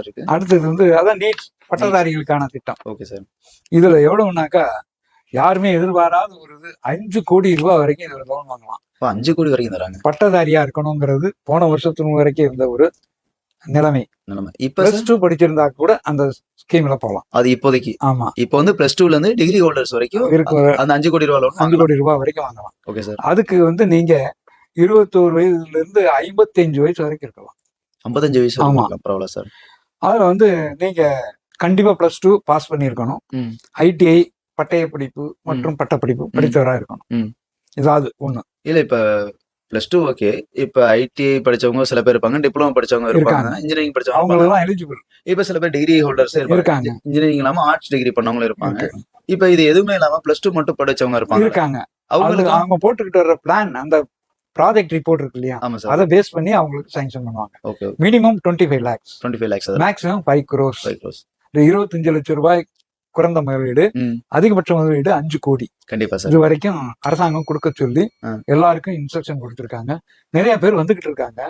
இருக்கு. அடுத்தது வந்து அதான் நீட் பட்டதாரிகளுக்கான திட்டம். Okay sir. இதுல எவ்வளவுனாக்கா யாருமே எதிர்பாராத ஒரு இது 5 கோடி ரூபாய் வரைக்கும் இதுல லோன் வாங்கலாம். 5 கோடி வரைக்கும் தராங்க. பட்டதாரியா இருக்கணுங்கிறது போன வருஷத்துக்கு வரைக்கும் இருந்த ஒரு நிலைமை. இப்ப பிளஸ் 2 படிச்சிருந்தா கூட அந்த ஸ்கீம்ல போகலாம். அது இப்போதைக்கு. ஆமா. இப்போ வந்து பிளஸ் 2ல இருந்து டிகிரி ஹோல்டர்ஸ் வரைக்கும் இருக்கு. அந்த 5 கோடி ரூபாய் லோன் 5 கோடி ரூபாய் வரைக்கும் வாங்கலாம். Okay sir. அதுக்கு வந்து நீங்க 21 வயதுல இருந்து 55 வயசு வரைக்கும் இருக்கலாம். 55 வயசு வரைக்கும் பரவாயில்ல சார். அதுல வந்து நீங்க கண்டிப்பா பிளஸ் 2 பாஸ் பண்ணியிருக்கணும். ஐடிஐ பட்டய படிப்பு மற்றும் பட்டப்படிப்பு படித்தவரா இருக்கணும். இதாவது ஒண்ணு. இல்ல இப்ப பிளஸ் 2 ஓகே. இப்ப ஐடிஐ படிச்சவங்க சில பேர் இருப்பாங்க, டிப்ளமோ படிச்சவங்க இருப்பாங்க, இன்ஜினியரிங் படிச்சவங்க அவங்க எல்லாம் எலிஜிபிள். இப்ப சில பேர் டிகிரி ஹோல்டர்ஸ் இருக்காங்க, இன்ஜினியரிங் இல்லாம ஆர்ட்ஸ் டிகிரி பண்ணவங்களும் இருப்பாங்க. இப்ப இது எதுவுமே இல்லாம பிளஸ் 2 மட்டும் படிச்சவங்க இருக்காங்க. அவங்க போட்டுக்கிட்டு வர்ற பிளான் அந்த ப்ராஜெக்ட் ரிப்போர்ட் இருக்கு இல்லையா, அதை பேஸ் பண்ணி அவங்களுக்கு சாங்ஷன் பண்ணுவாங்க. Minimum 25 lakhs, maximum 5 crores. 25 லட்சம் ரூபாய் குறைந்த முதலீடு, அதிகபட்ச முதலீடு 5 கோடி. கண்டிப்பா சார். இது வரைக்கும் அரசாங்கம் கொடுக்க சொல்லி எல்லாருக்கும் இன்ஸ்ட்ரக்ஷன் கொடுத்திருக்காங்க. நிறைய பேர் வந்துகிட்டு இருக்காங்க.